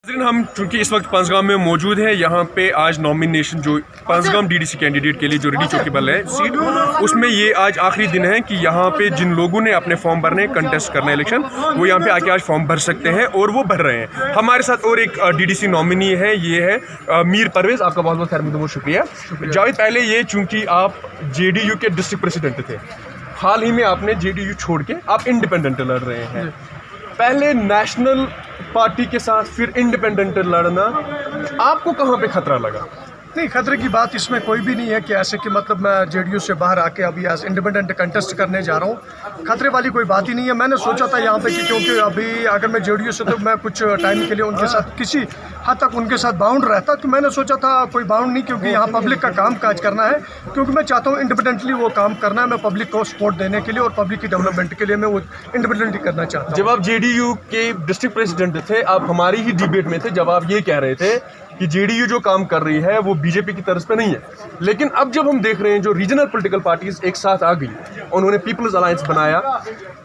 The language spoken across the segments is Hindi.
हम चूंकि इस वक्त पंजगाम में मौजूद हैं, यहाँ पे आज नॉमिनेशन जो पंजगाम डीडीसी कैंडिडेट के लिए जो रेडी चौकीबल है सीट, उसमें ये आज आखिरी दिन है कि यहाँ पे जिन लोगों ने अपने फॉर्म भरने कंटेस्ट करना है इलेक्शन, वो यहाँ पे आके आज फॉर्म भर सकते हैं और वो भर रहे हैं। हमारे साथ और एक डीडीसी नॉमिनी है, ये है मीर परवेज़। आपका बहुत बहुत खैर बहुत शुक्रिया। जावेद, पहले ये चूँकि आप JDU के डिस्ट्रिक्ट प्रेसिडेंट थे, हाल ही में आपने JDU छोड़ के आप इंडिपेंडेंट लड़ रहे हैं। पहले नेशनल पार्टी के साथ फिर इंडिपेंडेंट लड़ना, आपको कहाँ पे खतरा लगा? नहीं, खतरे की बात इसमें कोई भी नहीं है कि ऐसे कि मतलब मैं JDU से बाहर आके अभी एज इंडिपेंडेंट कंटेस्ट करने जा रहा हूँ। खतरे वाली कोई बात ही नहीं है। मैंने सोचा था यहाँ पे कि क्योंकि अभी अगर मैं JDU से तो मैं कुछ टाइम के लिए उनके साथ किसी हद तक उनके साथ बाउंड रहता, तो मैंने सोचा था कोई बाउंड नहीं, क्योंकि यहाँ पब्लिक का काम काज करना है, क्योंकि मैं चाहता हूँ इंडिपेंडेंटली वो काम करना है। मैं पब्लिक को सपोर्ट देने के लिए और पब्लिक की डेवलपमेंट के लिए मैं वो इंडिपेंडेंटली करना चाहता हूँ। जब आप JDU के डिस्ट्रिक्ट प्रेसिडेंट थे, आप हमारी ही डिबेट में थे जब आप ये कह रहे थे कि JDU जो काम कर रही है वो BJP की तर्ज पे नहीं है। लेकिन अब जब हम देख रहे हैं जो रीजनल पॉलिटिकल पार्टीज एक साथ आ गई, उन्होंने पीपल्स अलायंस बनाया,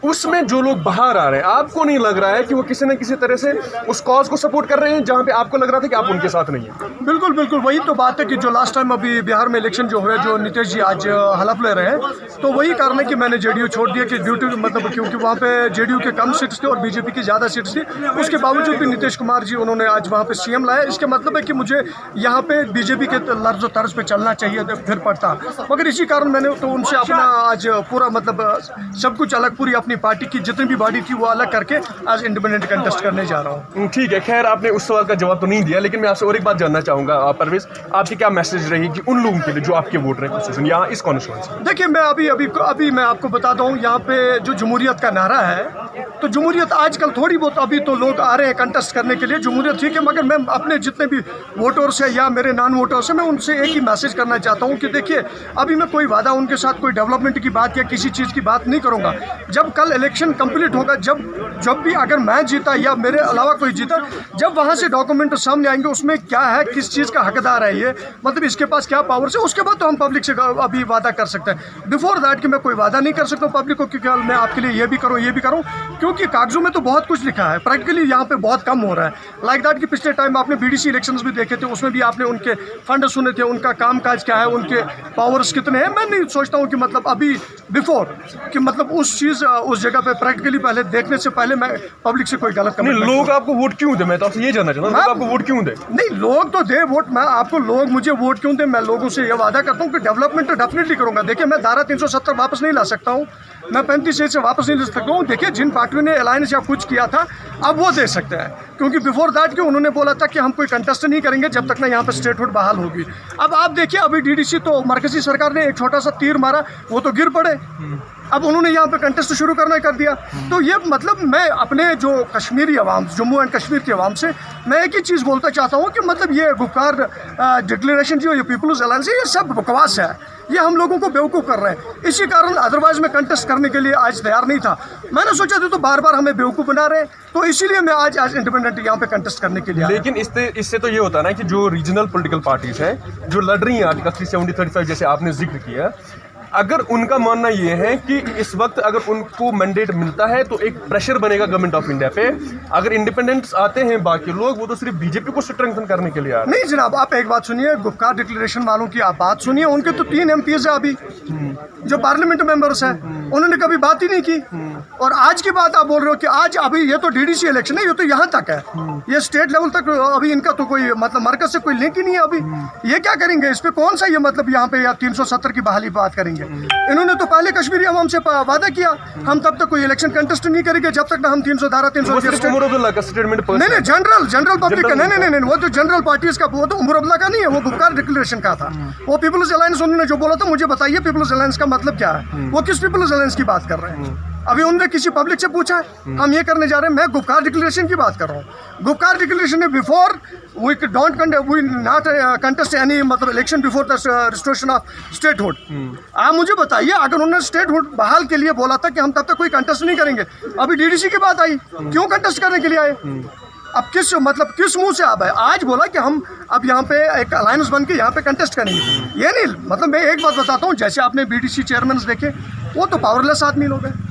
उसमें जो लोग बाहर आ रहे हैं, आपको नहीं लग रहा है कि वो किसी न किसी तरह से उस कॉज को सपोर्ट कर रहे हैं जहां पे आपको लग रहा था कि आप उनके साथ नहीं हैं? बिल्कुल बिल्कुल, वही तो बात है कि जो लास्ट टाइम अभी बिहार में इलेक्शन जो हुए, जो नीतीश जी आज हलफ ले रहे हैं, तो वही कारण है कि मैंने JDU छोड़ दिया कि ड्यू टू मतलब क्योंकि वहाँ पे JDU के कम सीट्स थे और BJP की ज़्यादा सीट्स थी। उसके बावजूद भी नीतीश कुमार जी उन्होंने आज वहाँ पे CM लाया। इसके मतलब है कि मुझे यहाँ पे BJP के लर्ज तर्ज पे चलना चाहिए फिर पड़ता, मगर इसी कारण मैंने तो उनसे अपना आज पूरा मतलब सब कुछ अलग, पूरी अपनी पार्टी की जितनी भी बॉडी थी वो अलग करके आज इंडिपेंडेंट कंटेस्ट करने जा रहा हूँ। ठीक है, खैर आपने उस सवाल का जवाब तो नहीं दिया, लेकिन मैं आपसे और एक बात जानना चाहूँगा परवेज़, आपकी क्या मैसेज रहेगी उन लोगों के लिए जो आपके वोट रहे यहाँ इस कॉन्स्टिट्यूएंसी? देखिए, मैं अभी मैं आपको बताता हूँ, यहाँ पे जो जमहूरियत का नारा है, तो जमहूरियत आजकल थोड़ी बहुत अभी तो लोग आ रहे हैं कंटेस्ट करने के लिए, जमहूरियत ठीक है, मगर मैं अपने जितने भी वोटर्स हैं या मेरे नॉन वोटर्स हैं, मैं उनसे एक ही मैसेज करना चाहता हूँ कि देखिए, अभी मैं कोई वादा उनके साथ कोई डेवलपमेंट की बात या किसी चीज़ की बात नहीं करूँगा। जब कल इलेक्शन कंप्लीट होगा, जब भी अगर मैं जीता या मेरे अलावा कोई जीता, जब वहाँ से डॉक्यूमेंट सामने आएंगे, उसमें क्या है, किस चीज़ का हकदार है ये, मतलब इसके पास क्या पावर है, उसके बाद तो हम पब्लिक से अभी वादा कर सकते हैं। बिफोर दैट कि मैं कोई वादा नहीं कर सकता पब्लिक को, क्योंकि मैं आपके लिए ये भी करूँ, क्योंकि कागजों में तो बहुत कुछ लिखा है, प्रैक्टिकली यहाँ पे बहुत कम हो रहा है। लाइक दैट कि पिछले टाइम आपने BDC इलेक्शंस भी देखे थे, उसमें भी आपने उनके फंड सुने थे, उनका काम काज क्या है, उनके पावर्स कितने हैं। मैं नहीं सोचता हूँ कि मतलब अभी बिफोर कि मतलब उस जगह पे प्रैक्टिकली पहले देखने से पहले मैं पब्लिक से कोई गलत कमेंट। लोग आपको वोट क्यों दे? मैं तो आपसे ये जानना चाहता हूँ, लोग आपको वोट क्यों दे? नहीं, लोग तो दे वोट, मैं आपको लोग मुझे वोट क्यों दे, मैं लोगों से ये वादा करता हूँ कि डेवलपमेंट तो डेफिनेटली करूँगा। देखिए, मैं धारा 370 वापस नहीं ला सकता हूँ, मैं 35A से वापस नहीं ले सकता हूँ। देखिए, जिन पार्टियों ने अलायंस या कुछ किया था, अब वो दे सकते हैं, क्योंकि बिफोर दैट कि उन्होंने बोला था कि हम कोई कंटेस्ट नहीं करेंगे जब तक ना यहाँ पे स्टेटहुड बहाल होगी। अब आप देखिए, अभी DDC तो मरकजी सरकार ने एक छोटा सा तीर मारा, वो तो गिर पड़े, अब उन्होंने यहाँ पे कंटेस्ट शुरू करना कर दिया। तो ये मतलब मैं अपने जो कश्मीरी अवाम, जम्मू एंड कश्मीर के अवाम से मैं एक ही चीज़ बोलता चाहता हूँ कि मतलब ये गुपकार डिक्लेरेशन जो ये पीपल्स अलायंस है, ये सब बकवास है, ये हम लोगों को बेवकूफ़ कर रहे हैं। इसी कारण अदरवाइज मैं कंटेस्ट करने के लिए आज तैयार नहीं था। मैंने सोचा था तो बार बार हमें बेवकूफ़ बना रहे हैं, तो इसीलिए मैं आज इंडिपेंडेंट यहाँ पे कंटेस्ट करने के लिए। लेकिन इससे तो ये होता है ना कि जो रीजनल पॉलिटिकल पार्टीज हैं जो लड़ रही हैं आर्टिकल 370-35 जैसे आपने जिक्र किया, अगर उनका मानना ये है कि इस वक्त अगर उनको मैंडेट मिलता है तो एक प्रेशर बनेगा गवर्नमेंट ऑफ इंडिया पे, अगर इंडिपेंडेंट्स आते हैं बाकी लोग, वो तो सिर्फ BJP को स्ट्रेंथन करने के लिए आ रहे हैं। नहीं जनाब, आप एक बात सुनिए, गुपकार डिक्लेरेशन वालों की आप बात सुनिए, उनके तो 3 MPs है अभी जो पार्लियामेंट मेंबर्स हैं, उन्होंने कभी बात ही नहीं की। और आज की बात आप बोल रहे हो कि आज अभी ये तो DDC इलेक्शन है, ये तो यहाँ तक है, ये स्टेट लेवल तक अभी इनका तो कोई मतलब मरकज से कोई लिंक ही नहीं है। अभी ये क्या करेंगे, इस पे कौन सा ये मतलब यहाँ पे या 370 की बहाली बात करेंगे? इन्होंने तो पहले कश्मीरी अवाम से वादा किया, हम तब तक कोई इलेक्शन कंटेस्ट नहीं करेंगे जब तक ना हम 300 धारा 300 स्टेटमेंट। नहीं, जनरल पब्लिक का नहीं, वो तो जनरल पार्टीज का, वो तो उमर अब्दुल्ला का नहीं है, वो गुपकार डिक्लेरेशन का था। वो पीपल्स अलायंस उन्होंने जो बोला था, मुझे बताइए पीपल्स अलायंस का मतलब क्या है, वो किस पीपल्स अलायंस की बात कर रहे हैं? अभी उन्होंने किसी पब्लिक से पूछा है हम ये करने जा रहे हैं? मैं गुपकार डिक्लेरेशन की बात कर रहा हूँ। गुपकार डिक्लेरेशन में before we not contest any मतलब election before the restoration of statehood. आप मुझे बताइए, अगर उन्होंने स्टेटहुड बहाल के लिए बोला था कि हम तब तक कोई कंटेस्ट नहीं करेंगे, अभी DDC की बात आई, क्यों कंटेस्ट करने के लिए आए? अब किस मुंह से आप आए? आज बोला कि हम अब यहाँ पे एक अलायंस बन के यहाँ पे कंटेस्ट करेंगे, ये नहीं मतलब। मैं एक बात बताता हूँ, जैसे आपने BDC चेयरमैन देखे, वो तो पावरलेस आदमी लोग हैं,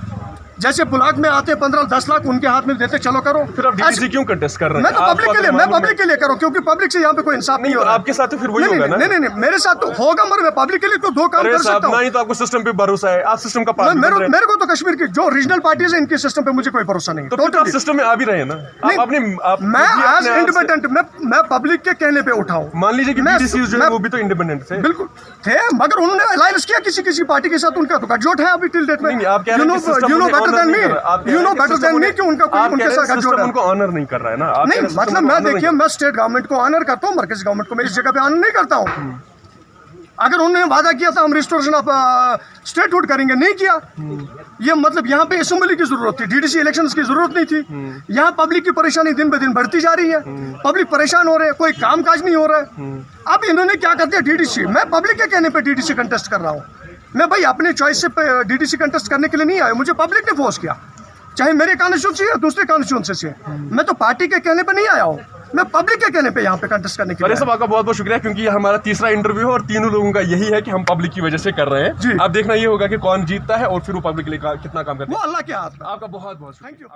जैसे ब्लॉक में आते 15-10 लाख उनके हाथ में देते, चलो करो। फिर आप डीडीसी क्यों कंटेस्ट कर रहे हैं? मैं तो पब्लिक के लिए, मैं पब्लिक के लिए करूँ, क्योंकि पब्लिक से यहाँ पे कोई इंसाफ नहीं हो रहा। आपके साथ तो फिर वही होगा ना? नहीं, मेरे साथ तो होगा, मगर मैं पब्लिक के लिए तो दो काम कर सकता हूँ। नहीं तो आपको सिस्टम पे भरोसा है, आप सिस्टम का पार्ट मेरे को तो कश्मीर की जो रीजनल पार्टीज है इनके सिस्टम पे मुझे कोई भरोसा नहीं। तो आप सिस्टम में आ भी रहे हैं ना? मैं एज इंडिपेंडेंट, मैं पब्लिक के कहने पे उठाऊं। मान लीजिए कि बीडीसी जो है वो भी तो इंडिपेंडेंट थे। बिल्कुल थे, मगर उन्होंने अलायंस किया किसी पार्टी के साथ, उनका तो गठजोड़ है अभी टिल डेट में। आप कह रहे हैं कि system you know better than me कि उनका कोई उनके साथ गठजोड़ है। उनको ऑनर नहीं कर रहा है ना? नहीं, मतलब मैं देखिए, मैं स्टेट गवर्नमेंट को ऑनर करता हूँ, मरकजी गवर्नमेंट को मैं इस जगह पे ऑनर नहीं करता हूँ। अगर उन्होंने वादा किया था हम रिस्टोरेशन ऑफ स्टेटहुड करेंगे, नहीं किया। ये मतलब यहाँ पे असेंबली की जरूरत थी, डीडीसी इलेक्शंस की जरूरत नहीं थी। यहाँ पब्लिक की परेशानी दिन ब दिन बढ़ती जा रही है, पब्लिक परेशान हो रहे हैं, कोई कामकाज नहीं हो रहा है। अब इन्होंने क्या कर दिया, डीडीसी, मैं पब्लिक के कहने पे डीडीसी कंटेस्ट कर रहा हूँ। मैं भाई अपने चॉइस से डीडीसी कंटेस्ट करने के लिए नहीं आया, मुझे पब्लिक ने फोर्स किया, चाहे मेरे कॉन्स्टिट्यूंसी या दूसरे कॉन्स्टिट्यूंसी से। मैं तो पार्टी के कहने पे नहीं आया हूँ, मैं पब्लिक के कहने पे यहाँ पे कंटेस्ट करने के लिए। सब आपका बहुत बहुत शुक्रिया, क्योंकि ये हमारा तीसरा इंटरव्यू है और तीनों लोगों का यही है कि हम पब्लिक की वजह से कर रहे हैं। अब देखना ये होगा कि कौन जीतता है और फिर वो पब्लिक के लिए कितना काम करता है, वो अल्लाह के हाथ में। आपका बहुत बहुत थैंक यू।